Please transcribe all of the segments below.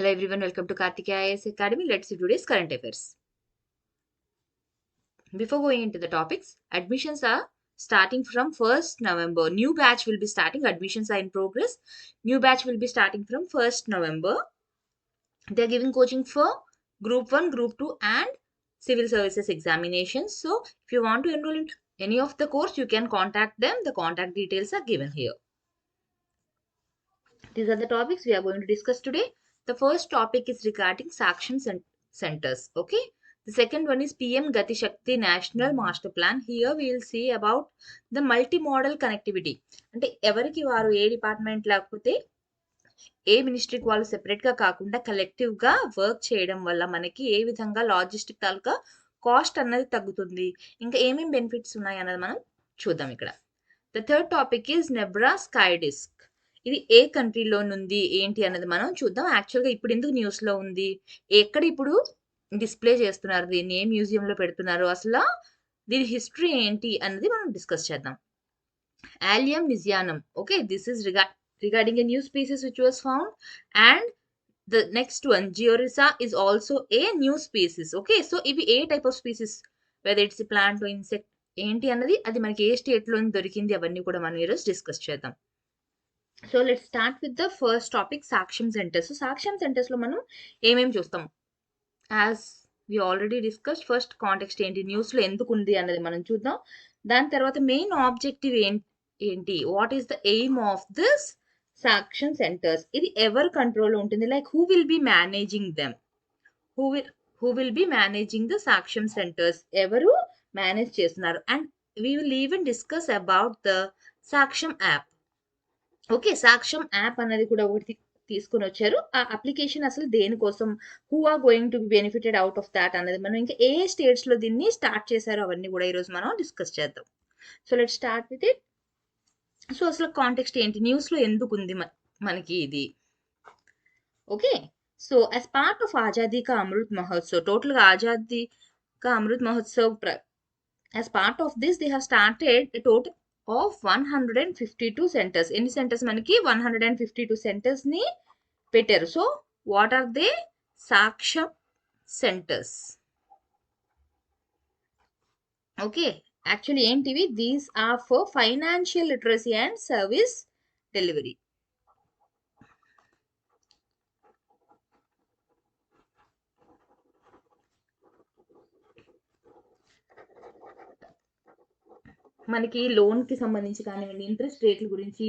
Hello everyone, welcome to Kartikeya IAS Academy. Let's see today's current affairs. Before going into the topics, admissions are starting from 1st November. New batch will be starting. Admissions are in progress. New batch will be starting from 1st November. They are giving coaching for Group 1, Group 2 and Civil Services examinations. So, if you want to enroll in any of the course, you can contact them. The contact details are given here. These are the topics we are going to discuss today. The first topic is regarding Saksham centers. Okay. The second one is PM Gati Shakti National Master Plan. Here we will see about the multimodal connectivity. అంటే ఎవరికి వారు ఏ department లేకపోతే ఏ మినిస్ట్రీకి వాళ్ళు సెపరేట్గా కాకుండా కలెక్టివ్గా work చేయడం వల్ల మనకి ఏ విధంగా లాజిస్టిక్ తాలూకా కాస్ట్ అన్నది తగ్గుతుంది, ఇంకా ఏమేమి బెనిఫిట్స్ ఉన్నాయి అన్నది మనం చూద్దాం ఇక్కడ. The third topic is Nebra sky disc. ఇది ఏ కంట్రీలో ఉంది ఏంటి అన్నది మనం చూద్దాం. యాక్చువల్గా ఇప్పుడు ఎందుకు న్యూస్లో ఉంది, ఎక్కడ ఇప్పుడు డిస్ప్లే చేస్తున్నారు, దీన్ని ఏ మ్యూజియంలో పెడుతున్నారు, అసలు దీని హిస్టరీ ఏంటి అన్నది మనం డిస్కస్ చేద్దాం. Allium nizianum. Okay, this is regarding a new species which was found. And the next one, Georisa, is also a new species. Okay, so ఇవి ఏ type of species, whether it's plant insect ఏంటి అన్నది అది మనకి ఏ స్టేట్లో దొరికింది అవన్నీ కూడా మనం ఈరోజు డిస్కస్ చేద్దాం. So let's start with the first topic, Saksham centers. సో సాక్ష్యం సెంటర్స్లో మనం ఏమేమి చూస్తాం, as we already discuss. First context ఏంటి, న్యూస్లో ఎందుకు ఉంది అన్నది మనం చూద్దాం. దాని తర్వాత మెయిన్ ఆబ్జెక్టివ్ ఏంటి, what is the aim of this Saksham centers, ఇది ఎవరు కంట్రోల్ ఉంటుంది, like who will be managing them, who will be managing the Saksham centers, ఎవరు మేనేజ్ చేస్తున్నారు. And we will even discuss about the Saksham app. Okay, Saksham app అనేది కూడా ఒకటి తీసుకుని వచ్చారు. ఆ అప్లికేషన్ అసలు దేనికోసం, who are going to be benefited out of that అనేది మనం ఇంకా ఏ స్టేట్స్లో దీన్ని స్టార్ట్ చేశారో అవన్నీ కూడా ఈరోజు మనం డిస్కస్ చేద్దాం. So let start with it. So అసలు కాంటెక్స్ట్ ఏంటి, న్యూస్లో ఎందుకు ఉంది మనకి ఇది. Okay, so as part of Azadi Ka Amrit Mahotsav, టోటల్గా Azadi Ka Amrit Mahotsav as part of this they have started total of 152 centers. ఎన్ని సెంటర్స్ మనకి 152 సెంటర్స్ ని పెట్టారు. So what are they, Saksham centers. Okay, actually ఏంటివి, these are for financial literacy and service delivery. మనకి లోన్కి సంబంధించి కానివ్వండి, ఇంట్రెస్ట్ రేట్ల గురించి,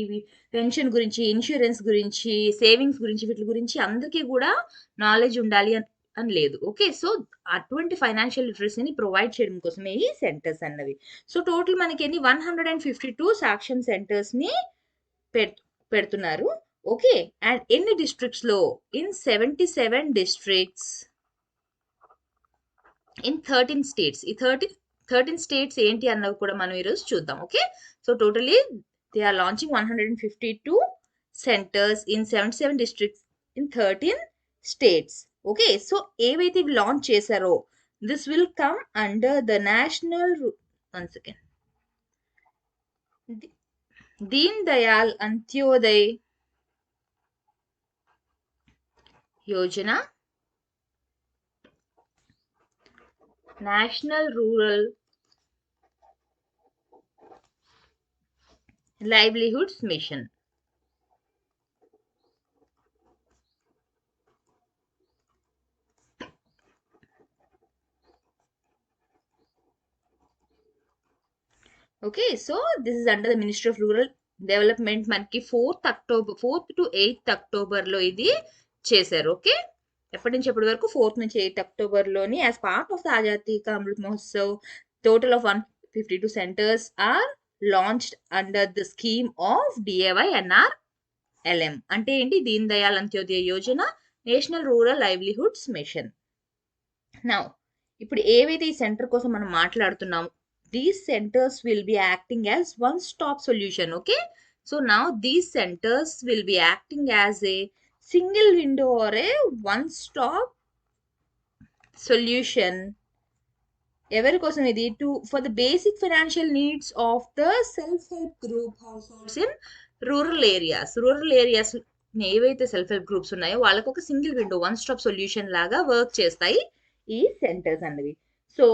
పెన్షన్ గురించి, ఇన్సూరెన్స్ గురించి, సేవింగ్స్ గురించి, వీటి గురించి అందరికీ కూడా నాలెడ్జ్ ఉండాలి అని లేదు. ఓకే, సో అటువంటి ఫైనాన్షియల్ లిటరసీని ప్రొవైడ్ చేయడం కోసమే ఈ సెంటర్స్ అన్నవి. సో టోటల్ మనకి ఎన్ని 152 సాక్ష్యం సెంటర్స్ని పెడుతున్నారు. ఓకే, అండ్ ఎన్ని డిస్ట్రిక్ట్స్లో, ఇన్ 77 డిస్ట్రిక్ట్స్ ఇన్ 13 స్టేట్స్. ఈ 13 స్టేట్స్ ఏంటి అన్నవి కూడా మనం ఈరోజు చూద్దాం. Okay, so totally they are launching 152 centres in 77 districts in 13 states. Okay, so ఏవైతే ఇవి లాంచ్ చేశారో this will come under the national, one second, Deen Dayal Antyodaya Yojana, national rural livelihoods mission. Okay, so this is under the ministry of rural development. మనకి 4th to 8th అక్టోబర్లో ఇది చేశారు. Okay, ఎప్పటి నుంచి ఎప్పటి వరకు, 4th నుంచి 8th అక్టోబర్లోని as part of the Azadi Ka Amrit Mahotsav total of 152 centres are launched under the scheme of DAYNRLM. అంటే ఏంటి, Deen Dayal Antyodaya Yojana, national rural livelihoods mission. Now ఇప్పుడు ఏవైతే ఈ సెంటర్ కోసం మనం మాట్లాడుతున్నాం, these centers will be acting as one-stop solution. Okay, so now these centers will be acting as a single window or a one-stop solution. ఎవరి కోసం ఇది, for the basic financial needs of the self-help group households in rural areas. ఏవైతే self help groups ఉన్నాయో వాళ్ళకి ఒక single window, one stop solution లాగా work చేస్తాయి ఈ సెంటర్స్ అన్నవి. సో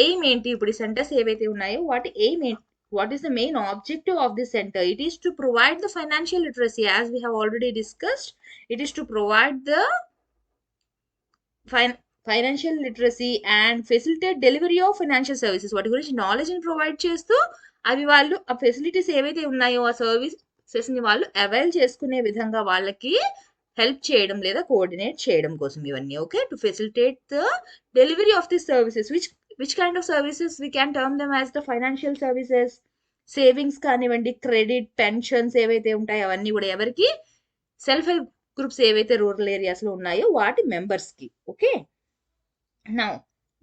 ఎయిమ్ ఏంటి, ఇప్పుడు ఈ సెంటర్స్ ఏవైతే ఉన్నాయో వాటి ఎయిమ్ ఏంటి, what is the main objective of this center? It is to provide the financial literacy, as we have already discussed. It is to provide the financial literacy and facilitate delivery of financial services. వాటి గురించి knowledge ని provide చేస్తూ అవి వాళ్ళు ఆ facilities ఏవైతే ఉన్నాయో ఆ సర్వీసెస్ ని వాళ్ళు అవైల్ చేసుకునే విధంగా వాళ్ళకి హెల్ప్ చేయడం లేదా కోఆర్డినేట్ చేయడం కోసం ఇవన్నీ. Okay, to facilitate the delivery of the services, which kind of services we can term them as the financial services. Savings కానివ్వండి, క్రెడిట్, పెన్షన్స్ ఏవైతే ఉంటాయో అవన్నీ కూడా ఎవరికి, సెల్ఫ్ హెల్ప్ గ్రూప్స్ ఏవైతే రూరల్ ఏరియాస్ లో ఉన్నాయో వాటి మెంబర్స్ కి. Okay, now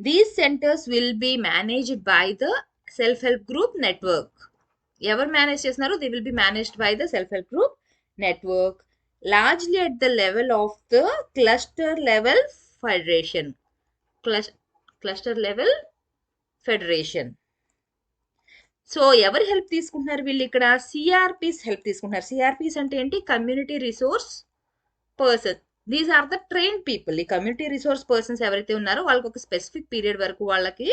these centres will be managed by the self help group network. ఎవరు మేనేజ్ చేస్తున్నారు? They will be managed by the self help group network, largely at the level of the cluster level federation. Cluster level federation. సో ఎవరు help తీసుకుంటున్నారు వీళ్ళు ఇక్కడ? CRPs help తీసుకుంటున్నారు. CRPs అంటే ఏంటి? Community resource person. These are the train people. ఈ community resource persons ఎవరైతే ఉన్నారో వాళ్ళకి ఒక స్పెసిఫిక్ పీరియడ్ వరకు వాళ్ళకి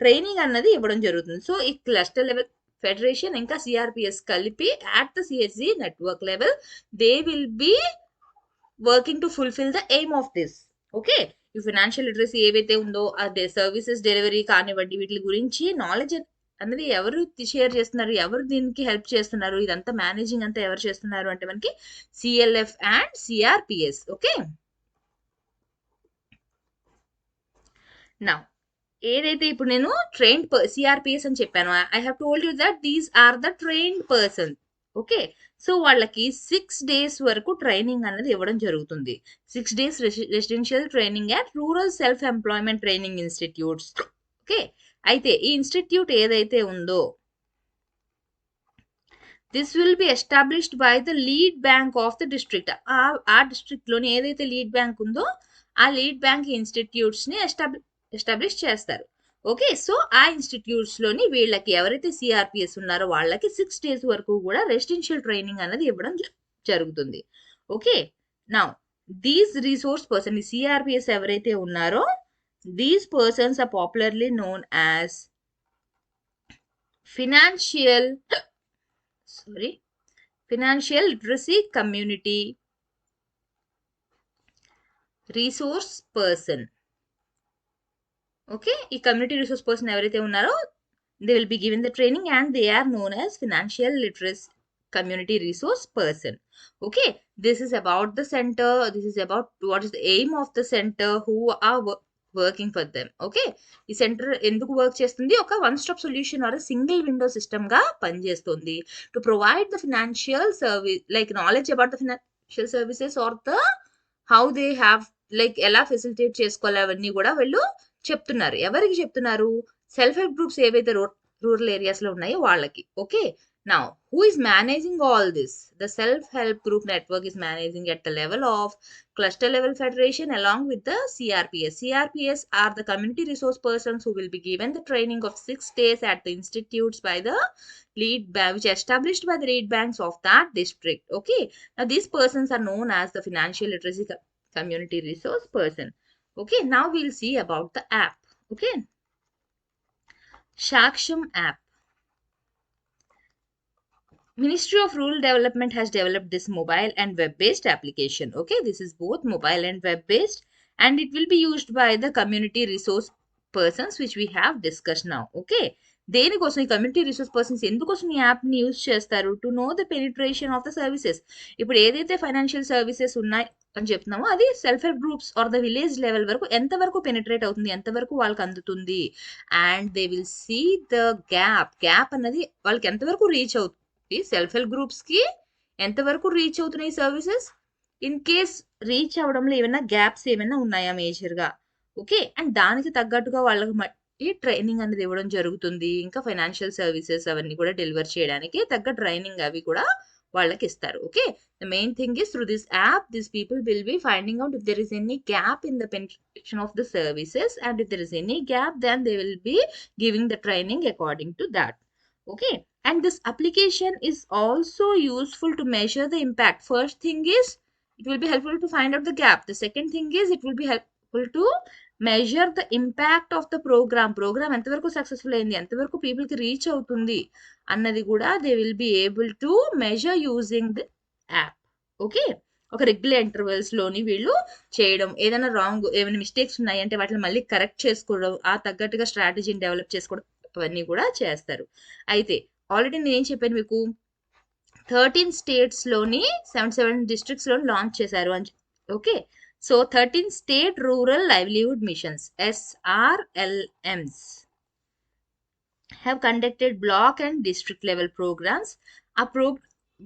ట్రైనింగ్ అన్నది ఇవ్వడం జరుగుతుంది. సో ఈ క్లస్టర్ లెవెల్ ఫెడరేషన్ ఇంకా సిఆర్పిఎస్ కలిపి at the SHG network level they will be working to fulfil the aim of this. Okay, ఈ ఫైనాన్షియల్ లిటరసీ ఏవైతే ఉందో అదే సర్వీసెస్ డెలివరీ కానివ్వండి, వీటి గురించి నాలెడ్జ్ అనేది ఎవరు షేర్ చేస్తున్నారు, ఎవరు దీనికి హెల్ప్ చేస్తున్నారు, ఇదంతా మేనేజింగ్ అంతా ఎవరు చేస్తున్నారు అంటే మనకి CLF and CRPs. Okay, now ఏదైతే ఇప్పుడు నేను ట్రైన్డ్ సిఆర్పిఎస్ అని చెప్పాను, I have told you that these are the trained person. Okay, so వాళ్ళకి 6 days వరకు ట్రైనింగ్ అనేది ఇవ్వడం జరుగుతుంది. 6 days residential training at rural self employment training institutes. Okay, అయితే ఈ ఇన్స్టిట్యూట్ ఏదైతే ఉందో this will be established by the lead bank of the district. ఆ డిస్ట్రిక్ట్ లోని ఏదైతే లీడ్ బ్యాంక్ ఉందో ఆ లీడ్ బ్యాంక్ ఇన్స్టిట్యూట్స్ ని ఎస్టాబ్లిష్ చేస్తారు. ఓకే, సో ఆ ఇన్స్టిట్యూట్స్ లోని వీళ్ళకి ఎవరైతే సిఆర్పిఎస్ ఉన్నారో వాళ్ళకి 6 days వరకు కూడా రెసిడెన్షియల్ ట్రైనింగ్ అనేది ఇవ్వడం జరుగుతుంది. Okay, now these resource person, ఈ సిఆర్పిఎస్ ఎవరైతే ఉన్నారో these persons are popularly known as financial literacy community resource person. Okay, ఈ కమ్యూనిటీ రిసోర్స్ పర్సన్ ఎవరైతే ఉన్నారో they will be given the training and they are known as financial literacy community resource person. Okay, this is about the center, this is about what is the aim of the center, who are working for them. Okay, ఈ center ఎందుకు work చేస్తుంది? ఒక one stop solution or single window system గా పనిచేస్తుంది. To provide the financial service, like knowledge about the financial services or the how they have, like ఎలా facilitate చేసుకోవాలి అవన్నీ కూడా వీళ్ళు చెప్తున్నారు. ఎవరికి చెప్తున్నారు? సెల్ఫ్ హెల్ప్ గ్రూప్స్ ఏవైతే రూరల్ ఏరియాస్ లో ఉన్నాయో వాళ్ళకి. Okay, now who is managing all this? The self-help group network is managing at the level of cluster level federation along with the CRPS. CRPS are the community resource persons who will be given the training of 6 days at the institutes by the lead bank, which are established by the lead banks of that district. Okay, now these persons are known as the financial literacy community resource person. Okay, now we'll see about the app. Okay, Saksham app. Ministry of Rural Development has developed this mobile and web-based application. Okay, this is both mobile and web-based, and it will be used by the community resource persons which we have discussed now. Okay, దేనికోసం ఈ community resource persons ఎందుకోసం ఈ app ని use చేస్తారు? To know the penetration of the services. ఇప్పుడు ఏదైతే financial services ఉన్నాయి అని చెప్తున్నామో అది self help groups or the village level వరకు ఎంతవరకు పెనిట్రేట్ అవుతుంది, ఎంతవరకు వాళ్ళకి అందుతుంది, and they will see the gap అన్నది వాళ్ళకి ఎంతవరకు రీచ్ అవుతుంది, సెల్ఫ్ హెల్ప్ గ్రూప్స్ కి ఎంతవరకు రీచ్ అవుతున్నాయి సర్వీసెస్, ఇన్ కేస్ రీచ్ అవడంలో ఏమైనా గ్యాప్స్ ఏమైనా ఉన్నాయా మేజర్ గా. ఓకే, అండ్ దానికి తగ్గట్టుగా వాళ్ళకి ఈ ట్రైనింగ్ అనేది ఇవ్వడం జరుగుతుంది. ఇంకా ఫైనాన్షియల్ సర్వీసెస్ అవన్నీ కూడా డెలివర్ చేయడానికి తగ్గ ట్రైనింగ్ అవి కూడా వాళ్ళకి ఇస్తారు. Okay, the main thing is through this app this people will be finding out if there is any gap in the penetration of the services, and if there is any gap then they will be giving the training according to that. Okay, and this application is also useful to measure the impact. First thing is It will be helpful to find out the gap. The second thing is it will be helpful to measure the impact of the program ఎంతవరకు successful అయింది, ఎంతవరకు people కి reach అవుతుంది అన్నది కూడా they will be able to measure using the app. Okay, ఒక regular intervals లోని వీళ్ళు చేయడం, ఏదైనా రాంగ్ ఏమైనా మిస్టేక్స్ ఉన్నాయి అంటే వాటిని మళ్ళీ కరెక్ట్ చేసుకోవడం, ఆ తగ్గట్టుగా స్ట్రాటజీని డెవలప్ చేసుకోవడం, అవన్నీ కూడా చేస్తారు. అయితే ఆల్రెడీ నేను ఏం చెప్పాను మీకు, 13 స్టేట్స్లోని 77 డిస్ట్రిక్ట్స్లోని లాంచ్ చేశారు అని. Okay, so 13 state rural livelihood missions SRLMs have conducted block and district level programs. ఆ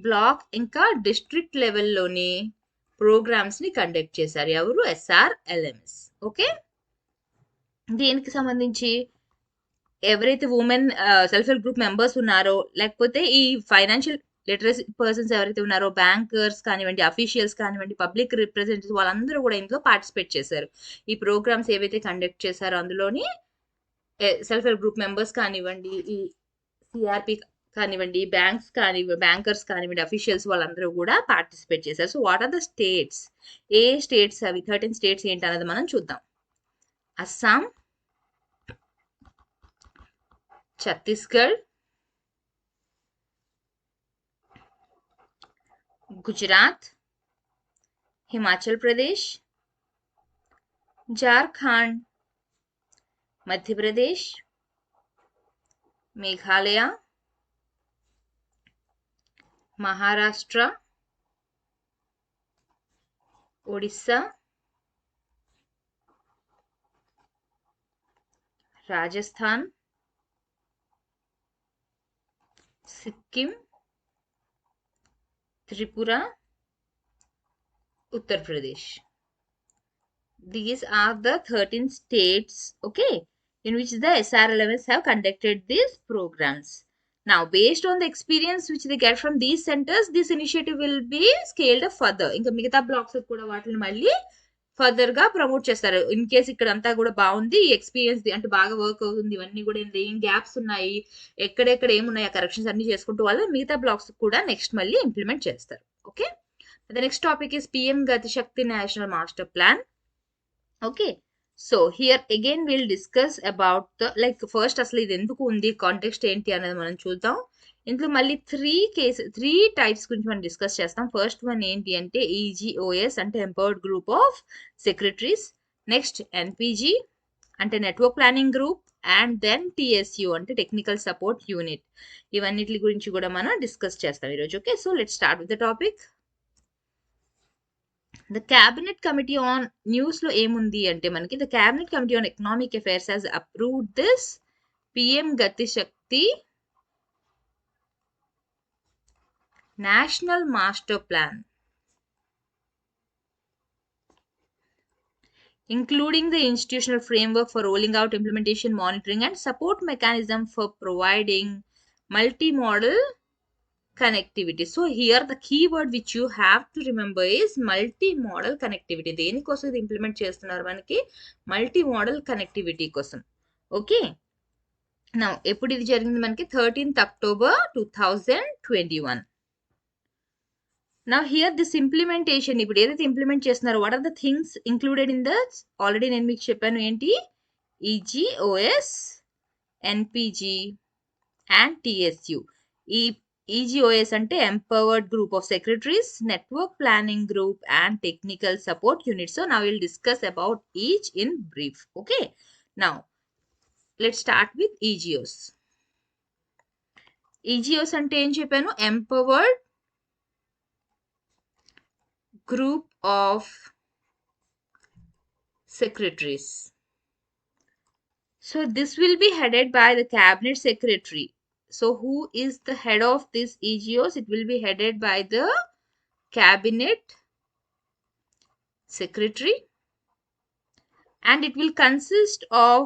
బ్లాక్ ఇంకా డిస్ట్రిక్ట్ లెవెల్లోని ప్రోగ్రామ్స్ని కండక్ట్ చేశారు ఎవరు, SRLMs. ఓకే, దీనికి సంబంధించి ఎవరైతే women self help group members ఉన్నారో, లేకపోతే ఈ ఫైనాన్షియల్ లిటరసీ పర్సన్స్ ఎవరైతే ఉన్నారో, బ్యాంకర్స్ కానివ్వండి, అఫీషియల్స్ కానివ్వండి, పబ్లిక్ రిప్రజెంటేటివ్స్, వాళ్ళందరూ కూడా ఇందులో పార్టిసిపేట్ చేశారు. ఈ ప్రోగ్రామ్స్ ఏవైతే కండక్ట్ చేశారో అందులోని సెల్ఫ్ హెల్ప్ గ్రూప్ మెంబర్స్ కానివ్వండి, ఈ సిఆర్పి కానివ్వండి, బ్యాంకర్స్ కానివ్వండి, అఫీషియల్స్ వాళ్ళందరూ కూడా పార్టిసిపేట్ చేశారు. So what are the states, ఏ స్టేట్స్ అవి, 13 స్టేట్స్ ఏంటి అన్నది మనం చూద్దాం. Assam, Chhattisgarh, Gujarat, Himachal Pradesh, Jharkhand, Madhya Pradesh, Meghalaya, Maharashtra, Odisha, Rajasthan, Sikkim, Tripura, Uttar Pradesh. These are the 13 states, okay, in which the SRLMs have conducted these programs. Now, based on the experience which they get from these centers, this initiative will be scaled up further. ఇంకా మిగతా blocks కూడా వాటిని మళ్ళీ further గా promote చేస్తారు. In case ఇక్కడ అంతా కూడా బాగుంది, ఎక్స్పీరియన్స్ అంటే బాగా వర్క్ అవుతుంది, ఇవన్నీ కూడా ఏం గ్యాప్స్ ఉన్నాయి, ఎక్కడెక్కడ ఏమున్నాయి ఆ కరెక్షన్స్ అన్ని చేసుకుంటూ వాళ్ళు మిగతా బ్లాక్స్ కూడా నెక్స్ట్ మళ్ళీ ఇంప్లిమెంట్ చేస్తారు. Okay, the next topic is PM Gati Shakti National Master Plan. Okay, so here again we'll discuss about the first asli ఇది ఎందుకు ఉంది, కాంటెక్స్ట్ ఏంటి అనేది మనం చూద్దాం. ఇందులో మళ్ళీ త్రీ టైప్స్ గురించి మనం డిస్కస్ చేస్తాం. ఫస్ట్ వన్ ఏంటి అంటే EGOS అంటే empowered group of secretaries, next NPG అంటే network planning group, and then TSU అంటే టెక్నికల్ సపోర్ట్ యూనిట్. ఇవన్నిటి గురించి కూడా మనం డిస్కస్ చేస్తాం ఈరోజు. Okay, so let's start with the topic. The Cabinet Committee on News లో ఏముంది అంటే మనకి the Cabinet Committee on Economic Affairs has approved this PM Gati Shakti National Master Plan, including the institutional framework for rolling out implementation, monitoring and support mechanism for providing multimodal connectivity. So here the keyword which you have to remember is multimodal connectivity. దేనికోసం ఇది implement చేస్తున్నారు మనకి, multimodal connectivity కోసం. Okay, now ఎప్పుడు ఇది జరిగింది మనకి 13th October 2021. Now here this implementation, ఇప్పుడు ఏదైతే ఇంప్లిమెంట్ చేస్తున్నారో what are the things included in this, already నేను మీకు చెప్పాను ఏంటి, EGOS, NPG and TSU. ఈ EGOS అంటే Empowered Group of Secretaries, Network Planning Group and Technical Support Unit. So now we'll discuss about each in brief. Okay, now let's start with EGOS. EGOS అంటే ఏం చెప్పాను, Empowered Group of Secretaries. So this will be headed by the Cabinet Secretary. So who is the head of this EGOS? It will be headed by the Cabinet Secretary, and it will consist of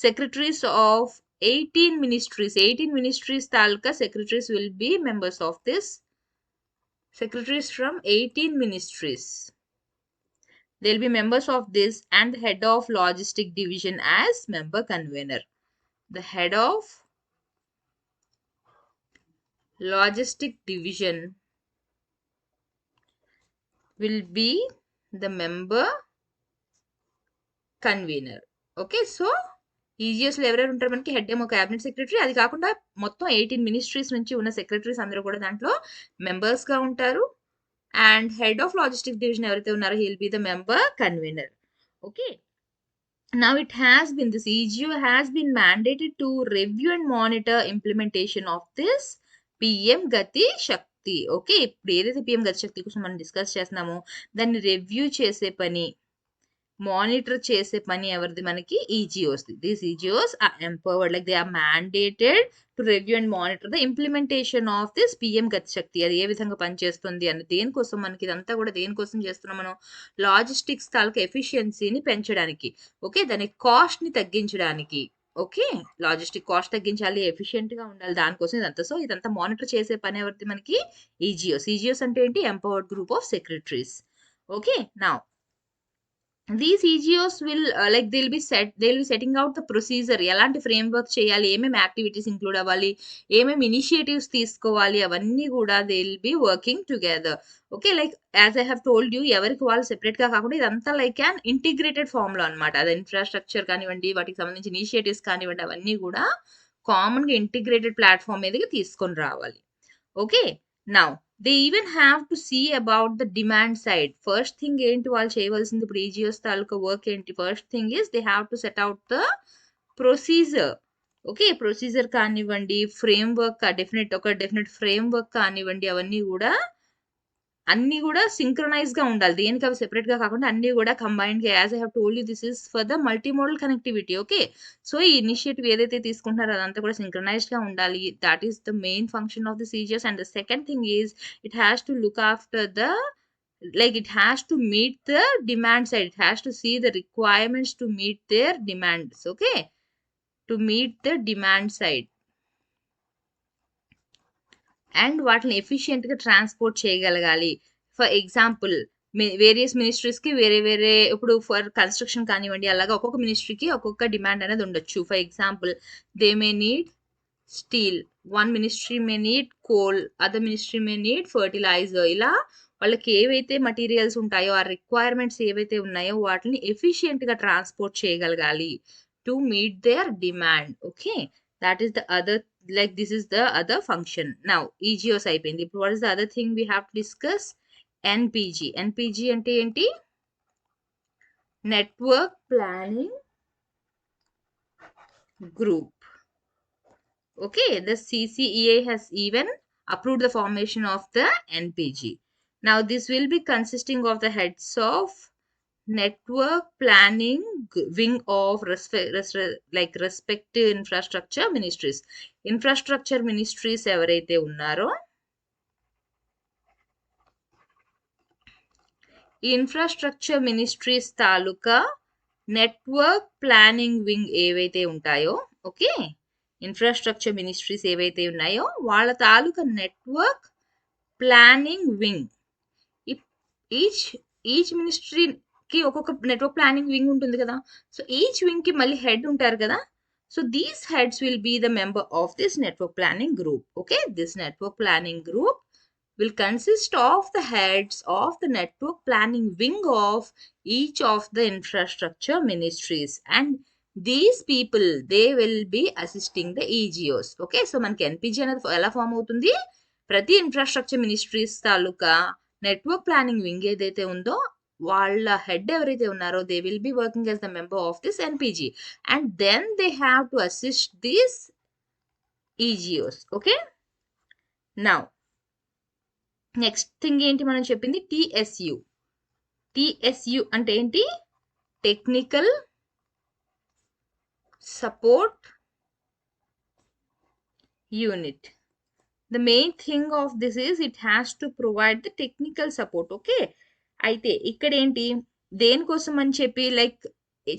secretaries of 18 ministries. 18 ministries talka secretaries will be members of this. Secretaries from 18 ministries. They'll be members of this, and the head of logistic division as member convener. The head of logistic division will be the member convener. Okay, so ఈజీఎస్లో ఎవరెవరు ఉంటారు మనకి? Head ఏమో cabinet secretary, అది కాకుండా మొత్తం 18 ministries నుంచి ఉన్న సెక్రటరీస్ అందరూ కూడా దాంట్లో మెంబర్స్గా ఉంటారు. And head of logistic division ఎవరైతే ఉన్నారో he will be the member convener. Okay, now it has been, this EGO has been mandated to review and monitor implementation of this PM Gati Shakti. Okay, ఇప్పుడు ఏదైతే PM Gati Shakti కోసం మనం discuss చేస్తున్నామో దాన్ని review చేసే పని, monitor చేసే పని ఎవరిది? మనకి EGOs. These EGOs are empowered, like they are mandated to review and monitor the implementation of this PM Gati Shakti. అది ఏ విధంగా పనిచేస్తుంది అని. దేనికోసం మనకి ఇదంతా కూడా దేనికోసం చేస్తున్నాం మనం? లాజిస్టిక్స్ తాలూకు ఎఫిషియన్సీని పెంచడానికి, ఓకే, దాని కాస్ట్ని తగ్గించడానికి. ఓకే, లాజిస్టిక్ కాస్ట్ తగ్గించాలి, ఎఫిషియెంట్గా ఉండాలి, దానికోసం ఇదంతా. సో ఇదంతా మానిటర్ చేసే పని ఎవరిది? మనకి EGOs. EGOs అంటే ఏంటి? Empowered group of secretaries. Okay, now these EGOs will they'll be setting out the procedure, ఎలాంటి ఫ్రేమ్వర్క్ చేయాలి, ఏమేమి యాక్టివిటీస్ ఇంక్లూడ్ అవ్వాలి, ఏమేమి ఇనిషియేటివ్స్ తీసుకోవాలి, అవన్నీ కూడా they will be working together. Okay, like as I have told you, ఎవరికి వాళ్ళు సెపరేట్గా కాకుండా ఇదంతా లైక్ అన్ ఇంటిగ్రేటెడ్ ఫామ్లో అనమాట. అది ఇన్ఫ్రాస్ట్రక్చర్ కానివ్వండి, వాటికి సంబంధించి ఇనిషియేటివ్స్ కానివ్వండి, అవన్నీ కూడా కామన్గా ఇంటిగ్రేటెడ్ ప్లాట్ఫామ్ మీదకి తీసుకొని రావాలి. Okay, now they even have to see about the demand side. First thing ఏంటి వాళ్ళు చేయవలసింది ఇప్పుడు EGOs తాలూకా వర్క్ ఏంటి? First thing is they have to set out the procedure. Okay, procedure కానివ్వండి, ఫ్రేమ్వర్క్, డెఫినెట్ ఫ్రేమ్వర్క్ కానివ్వండి, అన్నీ కూడా సింక్రనైజ్ గా ఉండాలి. దేనికి అవి సెపరేట్ గా కాకుండా అన్ని కూడా కంబైన్డ్ గా. As I have told you, this is for the multi modal connectivity. Okay, so ఈ ఇనిషియేటివ్ ఏదైతే తీసుకుంటారో అదంతా కూడా సింక్రనైజ్డ్ గా ఉండాలి. That is the main function of the CGS. And the second thing is it has to look after the, it has to meet the demand side. It has to see the requirements to meet their demands. Okay, to meet the demand side. And వాటిని ఎఫిషియెంట్గా transport చేయగలగాలి. For example, various మినిస్ట్రీస్కి వేరే ఇప్పుడు for construction కానివ్వండి, అలాగా ఒక్కొక్క మినిస్ట్రీకి ఒక్కొక్క demand అనేది ఉండొచ్చు. For example, they may need steel, one ministry may need coal, other ministry may need fertiliser. ఇలా వాళ్ళకి ఏవైతే మటీరియల్స్ ఉంటాయో, ఆ రిక్వైర్మెంట్స్ ఏవైతే ఉన్నాయో వాటిని ఎఫిషియెంట్గా ట్రాన్స్పోర్ట్ చేయగలగాలి to meet their demand. Okay, that is the other, this is the other function. Now EGOs అయిపోయింది. ఇప్పుడు what is the other thing we have to discuss? NPG అంటే ఏంటి? Network planning group. Okay, the CCEA has even approved the formation of the NPG. Now this will be consisting of the heads of network planning wing of respective infrastructure ministries. Infrastructure ministries ఎవరైతే ఉన్నారో, ఈ infrastructure ministries తాలూకా network planning wing ఏవైతే ఉంటాయో, okay, infrastructure ministries ఏవైతే ఉన్నాయో వాళ్ళ తాలూకా network planning wing. Each మినిస్ట్రీకి ఒక్కొక్క నెట్వర్క్ ప్లానింగ్ వింగ్ ఉంటుంది కదా. సో ఈచ్ వింగ్కి మళ్ళీ హెడ్ ఉంటారు కదా. So these heads will be the member of this network planning group. Okay, this network planning group will consist of the heads of the network planning wing of each of the infrastructure ministries, and these people, they will be assisting the EGOs. Okay, so మనకి NPG అనేది ఎలా form అవుతుంది? ప్రతి infrastructure ministries తాలూకా network planning wing ఏదైతే ఉందో వాళ్ళ head ఎవరైతే ఉన్నారో they will be working as the member of this NPG, and then they have to assist these EGOs. Okay, now next thing ఏంటి మనం చెప్పింది? TSU అంటే ఏంటి? Technical support unit. The main thing of this is it has to provide the technical support. Okay, అయితే ఇక్కడ ఏంటి, దేనికోసం అని చెప్పి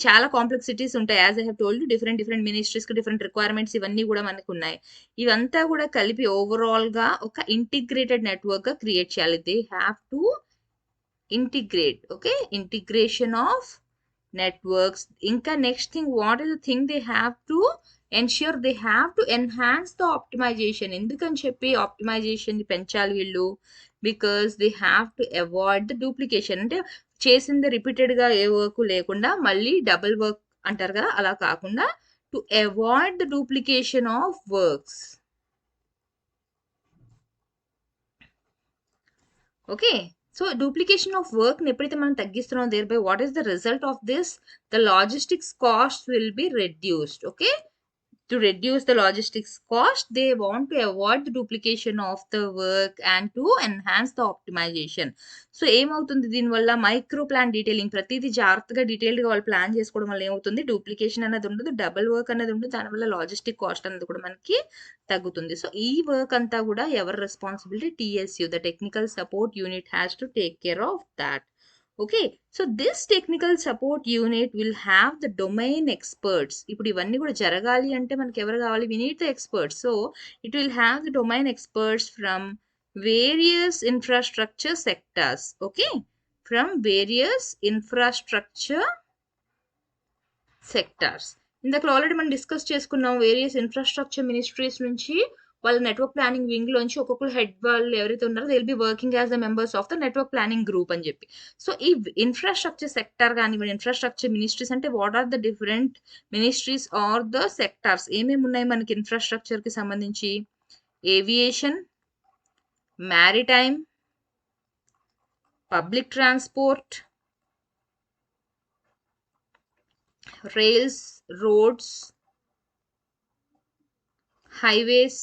చాలా కాంప్లెక్సిటీస్ ఉంటాయి. As I have told you, different మినిస్ట్రీస్కి డిఫరెంట్ రిక్వైర్మెంట్స్ ఇవన్నీ కూడా మనకు ఉన్నాయి. ఇవంతా కూడా కలిపి ఓవరాల్గా ఒక ఇంటిగ్రేటెడ్ నెట్వర్క్గా క్రియేట్ చేయాలి. They have to integrate. Okay, integration of networks. ఇంకా next thing, what is the thing they have to ensure? They have to enhance the optimisation. ఎందుకని చెప్పి ఆప్టిమైజేషన్ పెంచాలి వీళ్ళు? Because they have to avoid the duplication. అంటే చేసింది రిపీటెడ్గా ఏ work లేకుండా మళ్ళీ డబుల్ వర్క్ అంటారు కదా, అలా కాకుండా to avoid the duplication of works. Okay, so duplication of work ని ఎప్పుడైతే మనం తగ్గిస్తున్నాం, thereby what is the result of this? The logistics cost will be reduced. Okay, to reduce the logistics cost, they want to avoid the duplication of the work and to enhance the optimization. So ఏమవుతుంది దీనివల్ల? Micro plan detailing, ప్రతిదీ జాగ్రత్తగా డీటెయిల్డ్గా వాళ్ళు plan చేసుకోవడం వల్ల ఏమవుతుంది? Duplication అనేది ఉండదు, డబుల్ వర్క్ అనేది ఉండదు, దానివల్ల లాజిస్టిక్ కాస్ట్ అనేది కూడా మనకి తగ్గుతుంది. సో ఈ వర్క్ అంతా కూడా ఎవరి responsibility? TSU, the technical support unit has to take care of that. Okay, so this technical support unit will have the domain experts. ఇప్పుడు ఇవన్నీ కూడా జరగాలి అంటే మనకి ఎవరు కావాలి? We need the experts. So it will have the domain experts from various infrastructure sectors. Okay, from various infrastructure sectors. ఇందాక already మనం డిస్కస్ చేసుకున్నాం, వేరియస్ ఇన్ఫ్రాస్ట్రక్చర్ మినిస్ట్రీస్ నుంచి వాళ్ళ నెట్వర్క్ ప్లానింగ్ వింగ్ లోంచి ఒక్కొక్కరు హెడ్ వాళ్ళు ఎవరైతే ఉన్నారో they will be working as the members of the network planning group అని చెప్పి. సో ఈ ఇన్ఫ్రాస్ట్రక్చర్ సెక్టర్ కానివ్వండి, ఇన్ఫ్రాస్ట్రక్చర్ మినిస్ట్రీస్ అంటే what are the different ministries or the sectors? ఏమేమి ఉన్నాయి మనకి ఇన్ఫ్రాస్ట్రక్చర్ కి సంబంధించి? Aviation, maritime, public transport, rails, roads, highways,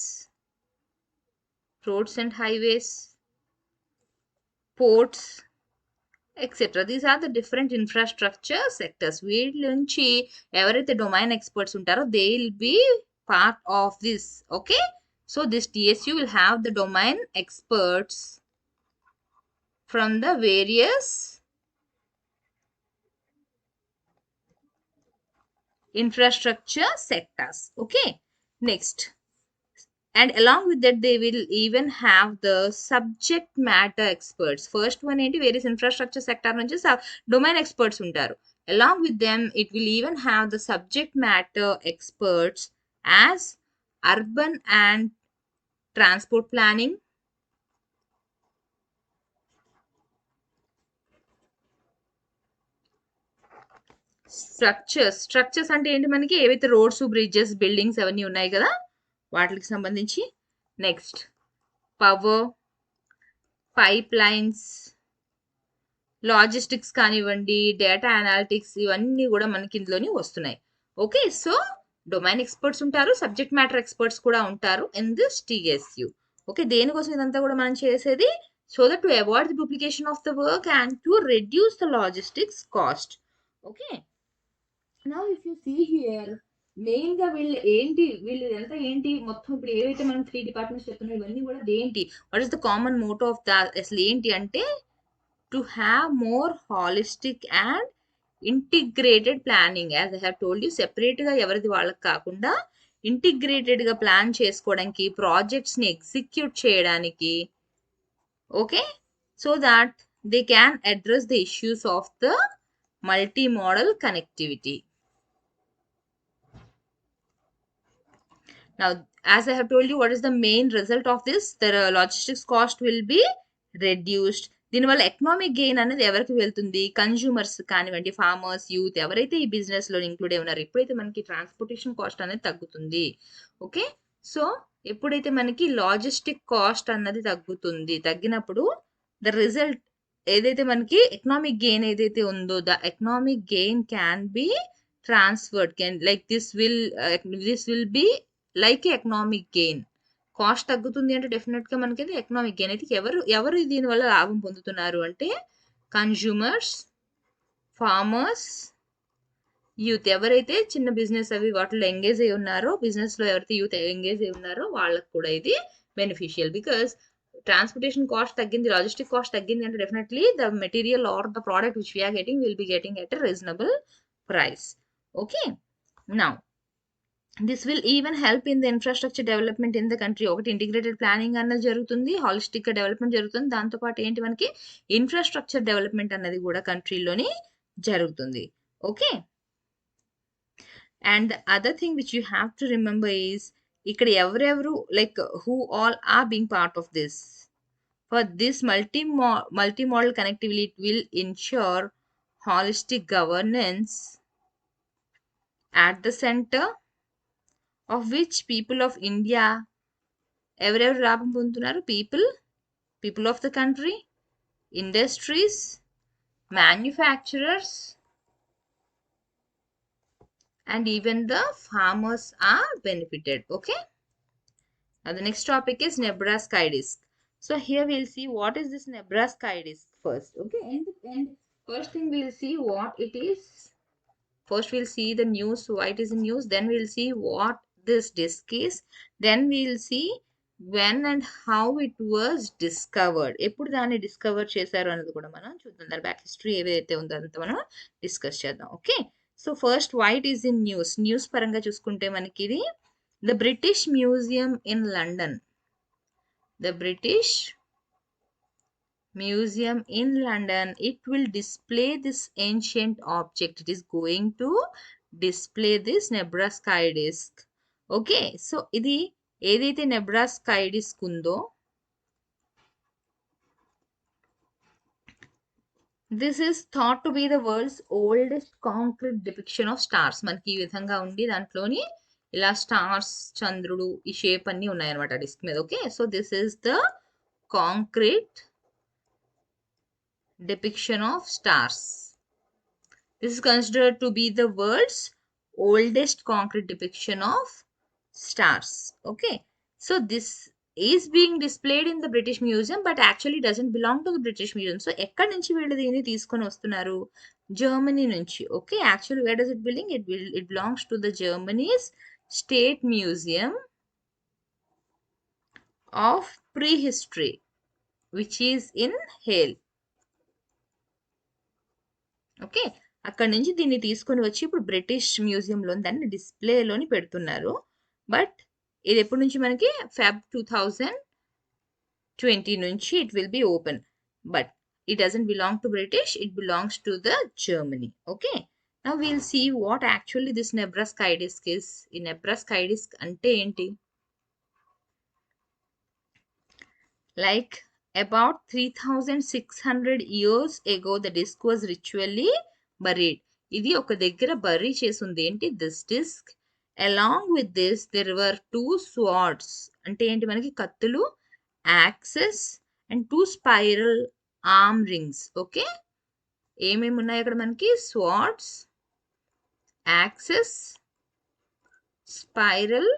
roads and highways, ports, etc. These are the different infrastructure sectors. వీటి నుంచి ఎవరైతే డొమైన్ ఎక్స్పర్ట్స్ ఉంటారో they will be part of this. Okay, so this TSU will have the domain experts from the various infrastructure sectors. Okay, next, and along with that they will even have the subject matter experts. First one ఏంటి? various infrastructure sector నుంచి domain experts ఉంటారు. Along with them it will even have the subject matter experts as urban and transport planning, structures అంటే ఏంటి? మనకి ఏవైతే roads, bridges, buildings అవన్నీ ఉన్నాయి కదా వాటికి సంబంధించి. Next, power, pipe lines, logistics కానివ్వండి, డేటా అనాలిటిక్స్, ఇవన్నీ కూడా మనకి ఇందులోని వస్తున్నాయి. ఓకే, సో డొమైన్ ఎక్స్పర్ట్స్ ఉంటారు, సబ్జెక్ట్ మ్యాటర్ ఎక్స్పర్ట్స్ కూడా ఉంటారు ఇన్ దిస్ TSU. ఓకే, దేనికోసం ఇదంతా కూడా మనం చేసేది? So that to avoid the duplication of the work and to reduce the logistics cost. Okay, now if you see here, main గా వీళ్ళు ఎంత ఏంటి మొత్తం ఇప్పుడు ఏవైతే మనం 3 డిపార్ట్మెంట్స్ చెప్తున్నాం ఇవన్నీ కూడా ఏంటి? What is the common motto of the, అసలు ఏంటి అంటే to have more holistic and integrated planning. As I have told you, separate గా ఎవరిది వాళ్ళకి కాకుండా ఇంటిగ్రేటెడ్ గా ప్లాన్ చేసుకోవడానికి, ప్రాజెక్ట్స్ ని ఎగ్జిక్యూట్ చేయడానికి. Okay, so that they can address the issues of the multi modal connectivity. Now, as I have told you, what is the main result of this? The logistics cost will be reduced. దీనివల్ల economic gain అనేది ఎవరికి వెళ్తుంది? Consumers కానివ్వండి, farmers, youth, ఎవరైతే ఈ business లో include అయి ఉన్నారు. ఎప్పుడైతే మనకి ట్రాన్స్పోర్టేషన్ కాస్ట్ అనేది తగ్గుతుంది. ఓకే, సో ఎప్పుడైతే మనకి లాజిస్టిక్ కాస్ట్ అన్నది తగ్గుతుంది, తగ్గినప్పుడు ద రిజల్ట్ ఏదైతే మనకి ఎకనామిక్ గెయిన్ ఏదైతే ఉందో, the economic gain can be transferred, can like this will be like economic gain. Cost తగ్గుతుంది అంటే డెఫినెట్ గా మనకి ఎకనామిక్ గెయిన్. అయితే ఎవరు దీనివల్ల లాభం పొందుతున్నారు అంటే కన్జ్యూమర్స్, ఫార్మర్స్, యూత్. ఎవరైతే చిన్న బిజినెస్ అవి వాటిలో ఎంగేజ్ అయి ఉన్నారో, బిజినెస్ లో ఎవరైతే యూత్ ఎంగేజ్ అయి ఉన్నారో వాళ్ళకి కూడా ఇది బెనిఫిషియల్. బికాస్ ట్రాన్స్పోర్టేషన్ కాస్ట్ తగ్గింది, లాజిస్టిక్ కాస్ట్ తగ్గింది అంటే definitely the material or the product which we're getting will be getting at a reasonable price. Okay, now this will even help in the infrastructure development in the country. ఒకటి integrated planning అన్నది జరుగుతుంది, holistic development జరుగుతుంది, దాంతోపాటు ఏంటి మనకి infrastructure development అన్నది కూడా కంట్రీలోని జరుగుతుంది. Okay, and the other thing which you have to remember is, ఇక్కడ ఎవరెవరు like who all are being part of this. For this multimodal connectivity, it will ensure holistic governance at the center of which people of India ఎవరెవరు లాభం పొందుతున్నారు? people of the country, industries, manufacturers, and even the farmers are benefited. Okay. Now the next topic is Nebraska sky disk. So here we'll see what is this Nebraska sky disk first. Okay. And first thing we'll see what it is. First we'll see the news, why it is in news. Then we'll see what this disk is. Then we'll see when and how it was discovered. ఎప్పుడు దాన్ని discover చేశారు అన్నది కూడా మనం చూద్దాం. దాని back history ఏదైతే ఉందో అంతా మనం డిస్కస్ చేద్దాం. Okay. So first why it is in news పరంగా చూసుకుంటే మనకి ఇది the British museum in London. The British Museum in London, it will display this ancient object. It is going to display this Nebraska sky disk. Okay, so ఇది ఏదైతే Nebraska sky disk ఉందో, this is thought to be the world's oldest concrete depiction of stars. మనకి ఈ విధంగా ఉండి దాంట్లోని ఇలా stars, చంద్రుడు, ఈ షేప్ అన్ని ఉన్నాయన్నమాట డిస్క్ మీద. Okay, so this is the concrete depiction of stars. This is considered to be the world's oldest concrete depiction of stars. Okay, so this is being displayed in the British Museum, but actually doesn't belong to the British Museum. So ఎక్కడి నుంచి వీళ్ళు దీన్ని తీసుకొని వస్తున్నారు? Germany నుంచి. Okay, actually where does it belong? It belongs to the Germany's State Museum of Prehistory, which is in Halle. Okay, అక్కడ నుంచి దీన్ని తీసుకొని వచ్చి ఇప్పుడు బ్రిటిష్ మ్యూజియంలో దాన్ని డిస్ప్లేలోని పెడుతున్నారు. బట్ ఇది ఎప్పటి నుంచి మనకి Feb 2020 నుంచి it will be open. But it doesn't belong to British, it belongs to the Germany. Okay, now will see what actually this Nebraska sky disk is. ఈ Nebraska sky disk అంటే ఏంటి? Like about 3600 years ago the disk was ritually buried. ఇది ఒక దగ్గర bury చేసింది. ఏంటి? This disk. along with this there were 2 swords. అంటే ఏంటి? మనకి కత్తులు, access and 2 spiral arm rings. Okay, ఏమేమి ఉన్నాయి అక్కడ మనకి? Swords, access, spiral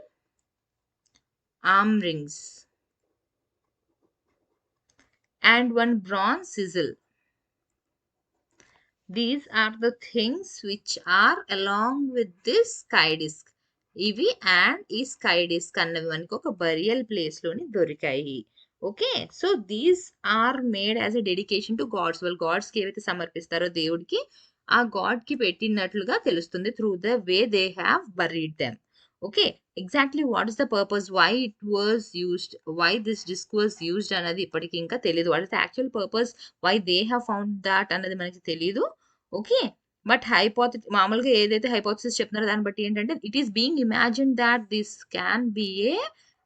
arm rings, and 1 bronze sizzle. These are the things which are along with this sky disk. ఇవి and ఈ స్కై డిస్క్ అన్నవి మనకి ఒక బరియల్ ప్లేస్ లోని దొరికాయి. Okay, so these are made as a dedication to gods. వాళ్ళు gods కి ఏవైతే సమర్పిస్తారో దేవుడికి, ఆ గాడ్ కి పెట్టినట్లుగా తెలుస్తుంది through the way they have buried them. Okay, exactly what is the purpose, why it was used, why this disk was used అన్నది ఇప్పటికి ఇంకా తెలియదు. What is the actual purpose, why they have found that అన్నది మనకి తెలియదు. Okay, but మామూలుగా ఏదైతే hypothesis చెప్తున్నారో దాన్ని బట్టి ఏంటంటే it is being imagine that this can be a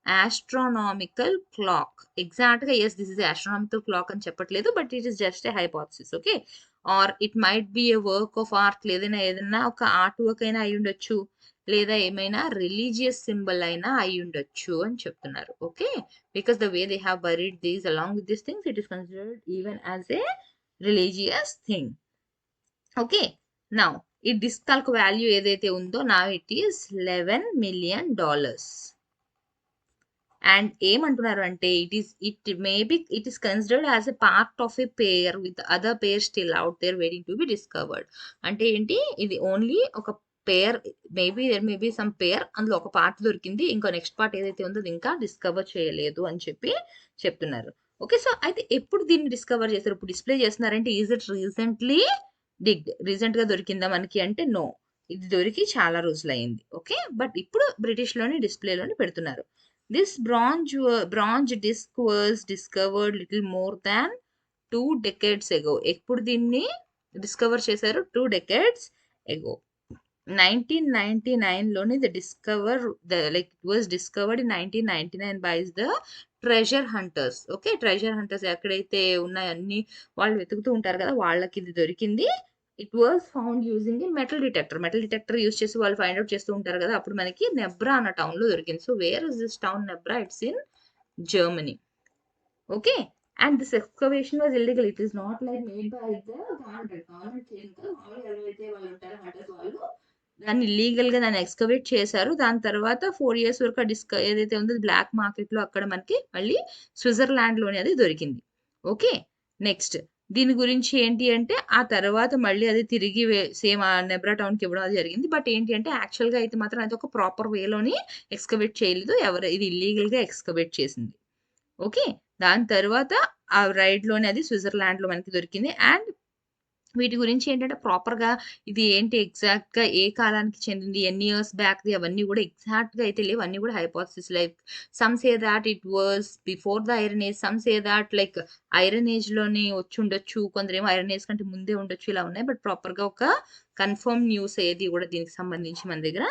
astronomical clock. Exact గా as this is astronomical clock అని చెప్పట్లేదు, but it is just a hypothesis. Okay, or it might be a work of art, ఏదైనా ఒక art work అయినా అయి ఉండొచ్చు, లేదా ఏమైనా రిలీజియస్ సింబల్ అయినా అయి ఉండొచ్చు అని చెప్తున్నారు. Okay, because the way they have buried these along with this things, it is considered even as a religious thing. Okay, now ఈ డిస్క్ తాలూకు వాల్యూ ఏదైతే ఉందో నా ఇట్ ఈస్ $11 million. అండ్ ఏమంటున్నారు అంటే it is considered as a part of a pair with other pair still out there waiting to be discovered. అంటే ఏంటి? ఇది ఓన్లీ ఒక pair, maybe there may be some pair, అందులో ఒక part దొరికింది, ఇంకో నెక్స్ట్ పార్ట్ ఏదైతే ఉందో ఇంకా డిస్కవర్ చేయలేదు అని చెప్తున్నారు. ఓకే, సో అయితే ఎప్పుడు దీన్ని డిస్కవర్ చేస్తారు, ఇప్పుడు డిస్ప్లే చేస్తున్నారంటే ఈజ్ ఇట్ రీసెంట్ గా దొరికిందా మనకి అంటే నో, ఇది దొరికి చాలా రోజులు అయింది. ఓకే, బట్ ఇప్పుడు బ్రిటిష్ లోని డిస్ప్లేలోని పెడుతున్నారు. This bronze disk was discovered little more than 2 decades ago. ఎప్పుడు దీన్ని డిస్కవర్ చేశారు? 2 decades ago. 1999 లోని it was discovered in 1999 by the treasure hunters. Okay. Treasure hunters ఎక్కడైతే ఉన్నాయో అన్ని వాళ్ళు వెతుకుతూ ఉంటారు కదా! వాళ్ళకి ఇది దొరికింది. It was found using a metal detector. Metal detector use చేసి వాళ్ళు ఫైండ్ ఔట్ చేస్తూ ఉంటారు కదా! అప్పుడు మనకి నెబ్రా అన్న టౌన్‌లో దొరికింది. So, where is this town Nebra? It's in Germany. Okay. And this excavation was illegal. It is not like made by the government. Government చేయదు కదా! మామూలుగా ఎవరైతే వాళ్ళు ఉంటారో హంటర్స్ వాళ్ళు దాన్ని ఇల్లీగల్‌గా దాన్ని ఎక్స్‌కవేట్ చేశారు. దాని తర్వాత 4 ఇయర్స్ వరకు ఏదైతే ఉందో బ్లాక్ మార్కెట్‌లో అక్కడ మనకి మళ్ళీ స్విట్జర్లాండ్‌లోనే అది దొరికింది. ఓకే. నెక్స్ట్ దీని గురించి ఏంటి అంటే ఆ తర్వాత మళ్ళీ అది తిరిగి సేమ్ ఆ నెబ్రా టౌన్‌కి ఇవ్వడం అది జరిగింది. బట్ ఏంటి అంటే యాక్చువల్‌గా అయితే మాత్రం అది ఒక ప్రాపర్ వేలోని ఎక్స్‌కవేట్ చేయలేదు. ఇది ఇల్లీగల్‌గా ఎక్స్‌కవేట్ చేసింది. ఓకే. దాని తర్వాత ఆ రైడ్‌లోనే అది స్విట్జర్లాండ్‌లో మనకి దొరికింది. అండ్ వీటి గురించి ఏంటంటే ప్రాపర్‌గా ఇది ఏంటి ఎగ్జాక్ట్‌గా ఏ కాలానికి చెందింది, ఎన్ని ఇయర్స్ బ్యాక్‌ది అవన్నీ గూడా ఎగ్జాక్ట్‌గా అయితే లేవు. అన్నీ గూడా hypothesis like some say thought it was before the iron age, some say thought like iron ఏజ్‌లోనే వచ్చుండొచ్చు. కొందరేమో ఐరన్ ఏజ్ కంటే ముందే ఉండొచ్చు. ఇలా ఉన్నాయి. బట్ ప్రాపర్‌గా ఒక కన్ఫర్మ్ న్యూస్ ఏది గూడా దీనికి సంబంధించి మన దగ్గర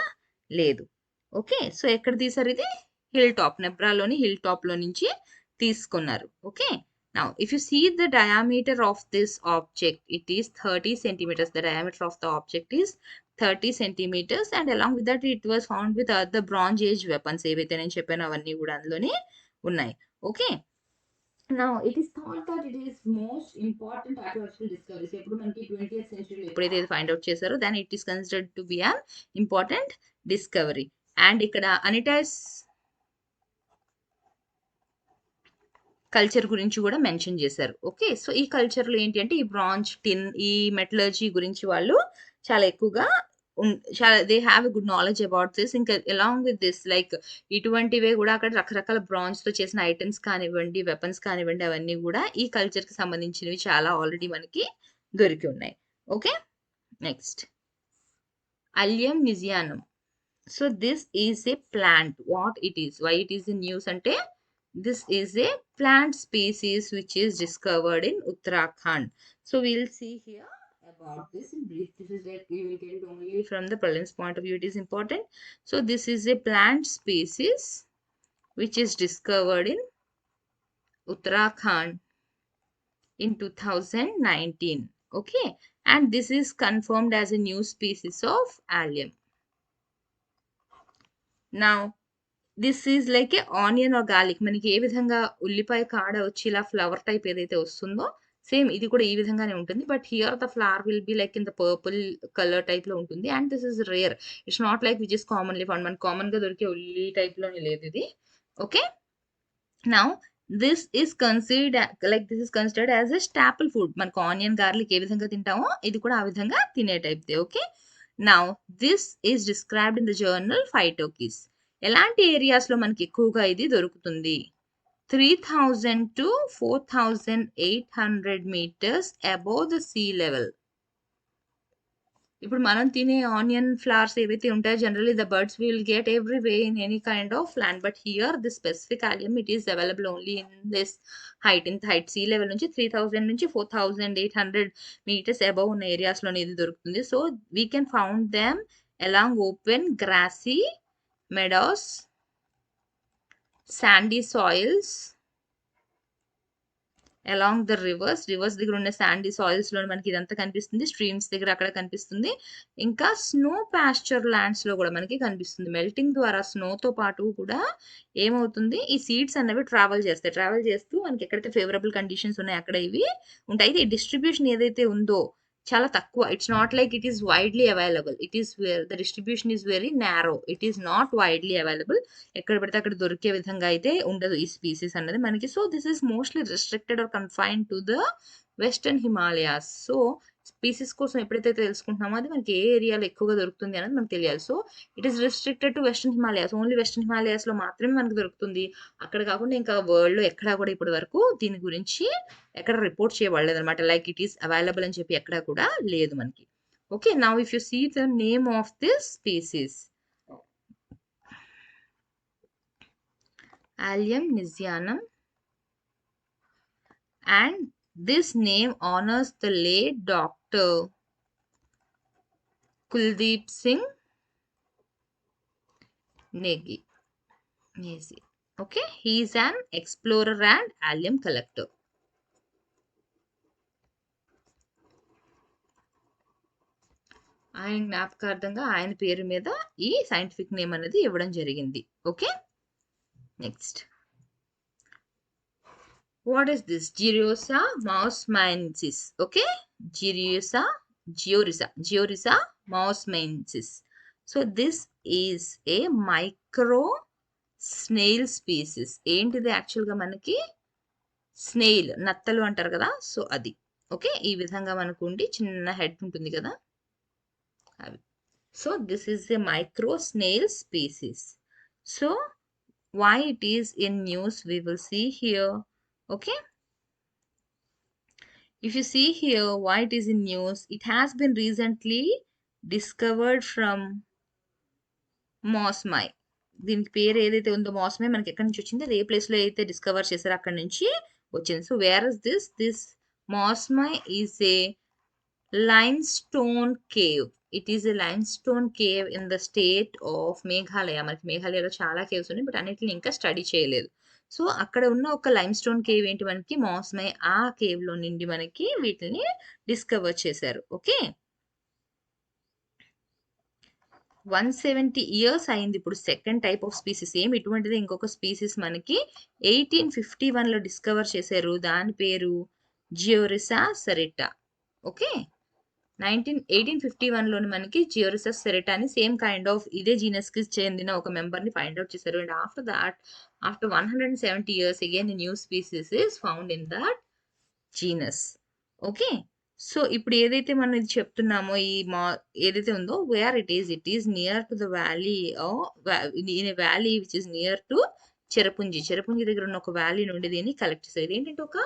లేదు. ఓకే. సో, ఎక్కడ తీశారు ఇది? Hill top. నెబ్రాలోని హిల్ టాప్‌లో నుంచి తీసుకున్నారు. Okay. Now, if you see the diameter of this object, it is 30 centimeters. The diameter of the object is 30 centimeters, and along with that, it was found with other Bronze Age weapons. ఏవైతే నేను చెప్పానో అవన్నీ కూడా అందులోనే ఉన్నాయి. Okay. Now, it is thought that it is most important archaeological discoveries. ఎప్పుడు మనకి 20th century ఎప్పుడైతే ఫైండ్ అవుట్ చేశారో then it is considered to be an important discovery. And ఇక్కడ అనిటాస్ కల్చర్ గురించి కూడా మెన్షన్ చేశారు. ఓకే. సో, ఈ కల్చర్‌లో ఏంటి అంటే ఈ బ్రాంజ్, టిన్, ఈ మెటలర్జీ గురించి వాళ్ళు చాలా ఎక్కువగా చాలా they have a good knowledge about this. ఇంకా అలాంగ్ విత్ దిస్ లైక్ ఇటువంటివే కూడా అక్కడ రకరకాల బ్రాంజ్‌తో చేసిన ఐటెమ్స్ కానివ్వండి, వెపన్స్ కానివ్వండి అవన్నీ కూడా ఈ కల్చర్‌కి సంబంధించినవి చాలా ఆల్రెడీ మనకి దొరికి ఉన్నాయి. Okay. Next allium negianum. So, this is a plant. What it is? Why it is in news అంటే this is a plant species which is discovered in Uttarakhand. So we'll see here about this in brief. This is like we will get it only from the prelims point of view. It is important. So this is a plant species which is discovered in Uttarakhand in 2019. Okay. And this is confirmed as a new species of allium. Now, this is like a onion or garlic. మనకి ఏ విధంగా ఉల్లిపాయ కాడ వచ్చి ఇలా flower type ఏదైతే వస్తుందో same ఇది కూడా ఈ విధంగానే ఉంటుంది. But here the flower will be like in the purple colour type లో ఉంటుంది. And this is rare. It's not like which is commonly found. మనకి కామన్ గా దొరికే ఉల్లి టైప్ లోనే లేదు ఇది. Okay. Now this is considered as a staple food. మనకు ఆనియన్ గార్లిక్ ఏ విధంగా తింటామో ఇది కూడా ఆ విధంగా తినే type. Okay. Now this is described in the journal PhytoKeys. ఎలాంటి ఏరియాస్లో మనకి ఎక్కువగా ఇది దొరుకుతుంది? 3000 to 4800 meters above the sea level. ఇప్పుడు మనం తినే ఆనియన్ ఫ్లవర్స్ ఏవైతే ఉంటాయో generally the birds will get every way in any kind of land. But here this specific allium it is available only in this height. ఇంత height sea level నుంచి 3000 నుంచి 4800 meters above ఉన్న ఏరియాస్లోనే ఇది దొరుకుతుంది. So we can found them along open Grassi meadows, sandy soils, along the reverse దగ్గర ఉన్న Sandy soils లో మనకి ఇదంతా కనిపిస్తుంది. స్ట్రీమ్స్ దగ్గర అక్కడ కనిపిస్తుంది. ఇంకా స్నో పాస్చర్ ల్యాండ్స్ లో కూడా మనకి కనిపిస్తుంది. మెల్టింగ్ ద్వారా స్నోతో పాటు కూడా ఏమవుతుంది ఈ సీడ్స్ అన్నవి ట్రావెల్ చేస్తాయి. ట్రావెల్ చేస్తూ మనకి ఎక్కడైతే ఫేవరబుల్ కండిషన్స్ ఉన్నాయి అక్కడ ఇవి ఉంటాయి. అయితే ఈ డిస్ట్రిబ్యూషన్ ఏదైతే ఉందో చాలా తక్కువ. It's not like it is widely available. It is the distribution is very narrow. It is not widely available. ఎక్కడ పడితే అక్కడ దొరికే విధంగా అయితే ఉండదు ఈ స్పీసీస్ అన్నది మనకి. So this is mostly restricted or confined to the western Himalayas. So species కోసం ఎప్పుడైతే తెలుసుకుంటున్నామో అది మనకి ఏ ఏరియాలో ఎక్కువగా దొరుకుతుంది అనేది మనకు తెలియాలి. So it is restricted to western Himalayas. Only western Himalayas లో మాత్రమే మనకు దొరుకుతుంది. అక్కడ కాకుండా ఇంకా వరల్డ్ లో ఎక్కడా కూడా ఇప్పటి వరకు దీని గురించి ఎక్కడ రిపోర్ట్ చేయబడలేదు అనమాట. లైక్ ఇట్ ఈస్ అవైలబుల్ అని చెప్పి ఎక్కడా కూడా లేదు మనకి. Okay. Now if you see the name of this species Allium nizianum, and this name honors the late Dr. Kuldeep Singh Negi. Okay, he is an explorer and allium collector. ఆయన జ్ఞాపకార్థంగా ఆయన పేరు మీద ఈ సైంటిఫిక్ నేమ్ అనేది ఇవ్వడం జరిగింది. Okay, next what is this? Georisa mousemaensis. Okay, Georisa mousemaensis. So this is a micro snail species. ఏంటిది యాక్చువల్గా మనకి స్నేయిల్, నత్తలు అంటారు కదా, సో అది. ఓకే, ఈ విధంగా మనకు ఉండి చిన్న హెడ్ ఉంటుంది కదా అవి. So this is a micro snail species. So why it is in news we will see here. Okay, if you see here why it is in news, it has been recently discovered from మోస్మై. దీనికి పేరు ఏదైతే ఉందో మోస్మై మనకి ఎక్కడి నుంచి వచ్చింది, అది ఏ ప్లేస్లో అయితే డిస్కవర్ చేశారో అక్కడి నుంచి వచ్చింది. So where is this Mawsmai is a limestone cave. It is a limestone cave in the state of Meghalaya. మనకి మేఘాలయలో చాలా కేవ్స్ ఉన్నాయి, బట్ అన్నిటిని ఇంకా స్టడీ చేయలేదు. సో అక్కడ ఉన్న ఒక లైమ్స్టోన్ కేవ్ ఏంటి మనకి మోస్మై, ఆ కేవ్ లో నుండి మనకి వీటిని డిస్కవర్ చేశారు. ఓకే, 170 years అయింది. ఇప్పుడు సెకండ్ టైప్ ఆఫ్ స్పీసీస్ ఏమి ఇటువంటిది ఇంకొక స్పీసీస్ మనకి 1851లో డిస్కవర్ చేశారు. దాని పేరు జియోరిసా సెరిటా. ఓకే, 1851లోని మనకి జియోరిసా సెరిటా అని సేమ్ కైండ్ ఆఫ్ ఇదే జీనస్ కి చెందిన ఒక మెంబర్ ని ఫైండ్ అవుట్ చేశారు. And after that after 170 years again new species is found in that genus. Okay, so ఇప్పుడు ఏదైతే మనం ఇది చెప్తున్నామో ఈ ఏదైతే ఉందో where it is near to the valley in a valley which is near to Cherrapunji దగ్గర ఉన్న ఒక వ్యాలీ నుండి దీన్ని కలెక్ట్ చేశారు. ఇది ఏంటంటే ఒక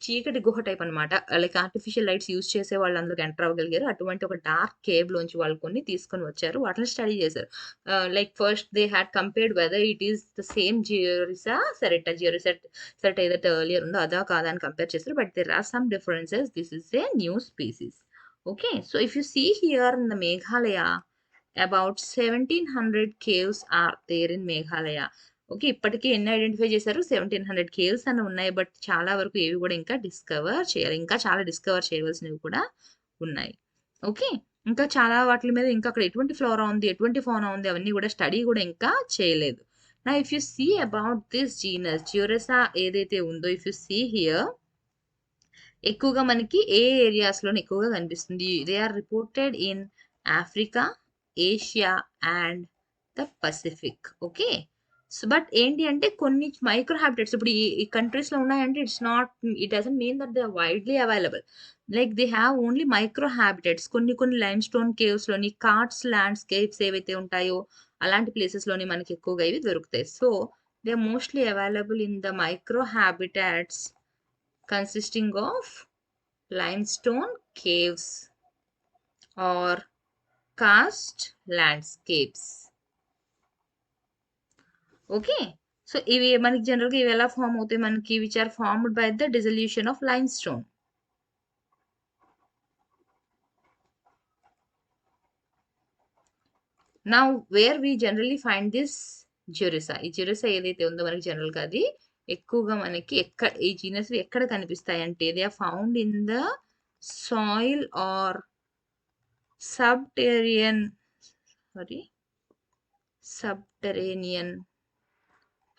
చీకటి గుహ టైప్ అనమాట. లైక్ ఆర్టిఫిషియల్ లైట్స్ యూజ్ చేసే వాళ్ళు అందులోకి ఎంటర్ అవ్వగలిగారు. అటువంటి ఒక డార్క్ కేవ్ లోంచి వాళ్ళు కొన్ని తీసుకొని వచ్చారు, వాటిని స్టడీ చేశారు. Like first they had compared whether it is the same Georissa saritae ఏదైతే ఎర్లియర్ ఉందో అదా కాదా అని కంపేర్ చేశారు. But there are some differences. This is a new species. Okay, so if you see here in the Meghalaya about 1700 caves are there in Meghalaya. Okay, ఇప్పటికీ ఎన్ని identify చేశారు? 1700 caves అని ఉన్నాయి. బట్ చాలా వరకు ఏవి కూడా ఇంకా డిస్కవర్ చేయాలి, ఇంకా చాలా డిస్కవర్ చేయవలసినవి కూడా ఉన్నాయి. ఓకే, ఇంకా చాలా వాటి మీద ఇంకా అక్కడ ఎటువంటి ఫ్లోరా ఉంది, ఎటువంటి ఫౌనా ఉంది, అవన్నీ కూడా స్టడీ కూడా ఇంకా చేయలేదు. నా if you see about this genus Georissa ఏదైతే ఉందో, ఇఫ్ యూ సీ హియర్ ఎక్కువగా మనకి ఏ ఏరియాస్లోనే ఎక్కువగా కనిపిస్తుంది? They are reported in Africa, Asia and the Pacific. Okay, so but ఏంటి అంటే కొన్ని మైక్రో హ్యాబిటెట్స్ ఇప్పుడు ఈ కంట్రీస్ లో ఉన్నాయంటే it doesn't mean that they are widely available. Like they have only micro habitats. కొన్ని లైమ్ స్టోన్ కేవ్స్ లోని karst landscapes ఏవైతే ఉంటాయో అలాంటి ప్లేసెస్ లోని మనకి ఎక్కువగా ఇవి దొరుకుతాయి. So they are mostly available in the micro habitats consisting of limestone caves or karst landscapes. Okay, so ఇవి మనకి జనరల్గా ఇవి ఎలా ఫామ్ అవుతాయి మనకి, which are formed by the dissolution of limestone. Now where we generally find this Georissa. ఈ Georissa ఏదైతే ఉందో మనకి జనరల్గా అది ఎక్కువగా మనకి ఈ జీనస్ ఎక్కడ కనిపిస్తాయి అంటే they are found in the soil or subterranean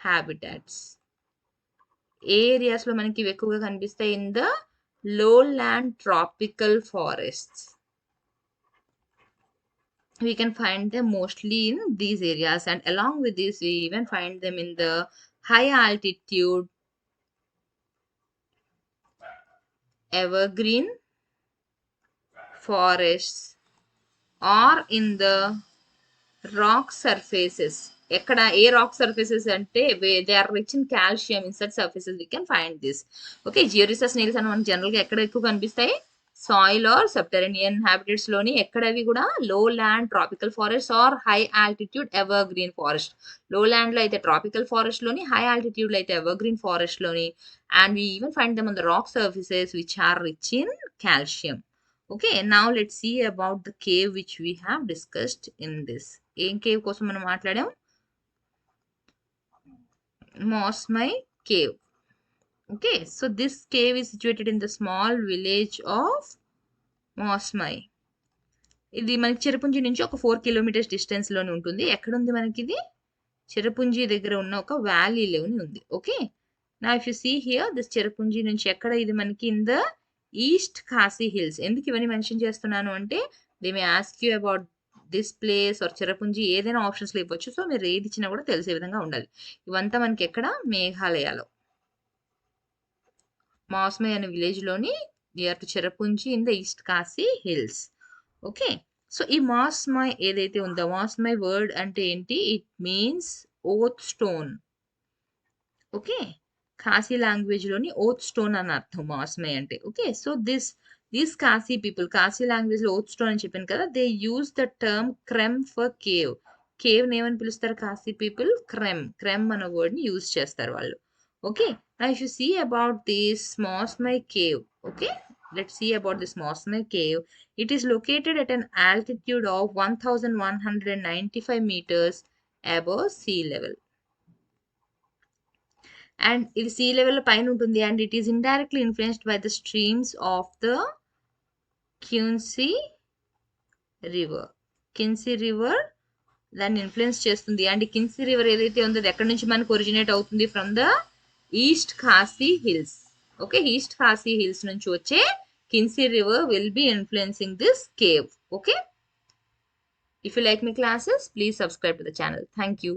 habitats. ఏ ఏరియాస్ లో మనకి ఇవి ఎక్కువగా కనిపిస్తాయి? In the lowland tropical forests. We can find them mostly in these areas, and along with this we even find them in the high altitude evergreen forests or in the rock surfaces. ఎక్కడ ఏ rock surfaces అంటే they are rich in calcium, in such surfaces we can find this. Okay, Georissa snails అని మనకి general గా ఎక్కడ ఎక్కువ కనిపిస్తాయి? Soil or సబ్టెరేనియన్ habitats లోని. ఎక్కడవి కూడా lowland tropical forest or high altitude evergreen forest. Lowland లో అయితే ట్రాపికల్ ఫారెస్ట్ లోని, హై ఆల్టిట్యూడ్ లో అయితే ఎవర్ గ్రీన్ ఫారెస్ట్ లోని. And we even find them on the rock surfaces which are rich in calcium. Okay, now let's see about the cave which we have discussed in this. ఏం cave కోసం మనం మాట్లాడాం? Mosmai cave. Okay, so this cave is situated in the small village of Mosmai. ఇది మనకి చిరపుంజి నుంచి ఒక 4 kilometres distance లోనే ఉంటుంది. ఎక్కడుంది మనకి ఇది? చిరపుంజి దగ్గర ఉన్న ఒక వ్యాలీలోని ఉంది. Okay, now if you see here this Cherrapunji నుంచి ఎక్కడ ఇది మనకి in the east Khasi hills. ఎందుకు ఇవన్నీ మెన్షన్ చేస్తున్నాను అంటే they may ask you about this place or Cherrapunji, ఏదైనా ఆప్షన్స్లో ఇవ్వచ్చు. సో మీరు ఏది ఇచ్చినా కూడా తెలిసే విధంగా ఉండాలి. ఇవంతా మనకి ఎక్కడ? మేఘాలయలో మాస్మై అనే విలేజ్ లోని near to Cherrapunji in the East Khasi Hills. Okay, so ఈ మాస్మై ఏదైతే ఉందో, మాస్మై వర్డ్ అంటే ఏంటి? It means oath stone. Okay, Khasi language లోని ఓత్ స్టోన్ అని అర్థం మాస్మై అంటే. Okay, so these Khasi people, Khasi language లో ఓత్ స్టోన్ అని చెప్పాను కదా, they use the term krem for cave. Cave నేమని పిలుస్తారు ఖాసీ పీపుల్? క్రెమ్. క్రెమ్ అన్న వర్డ్ ని యూజ్ చేస్తారు వాళ్ళు. Okay, now if you see about this Mosmai cave, okay, let's see about this Mosmai cave. It is located at an altitude of 1195 meters above sea level. And it is sea level పైన ఉంటుంది, and it is indirectly influenced by the streams of the Kinsi river. Kinsi river దాన్ని influence చేస్తుంది. And Kynshi river ఏదైతే ఉందో అది ఎక్కడి నుంచి మనకు ఒరిజినేట్ అవుతుంది? From the east Khasi Hills. Okay, East Khasi Hills నుంచి వచ్చే Kynshi river will be influencing this cave. Okay, if you like my classes, please subscribe to the channel. Thank you.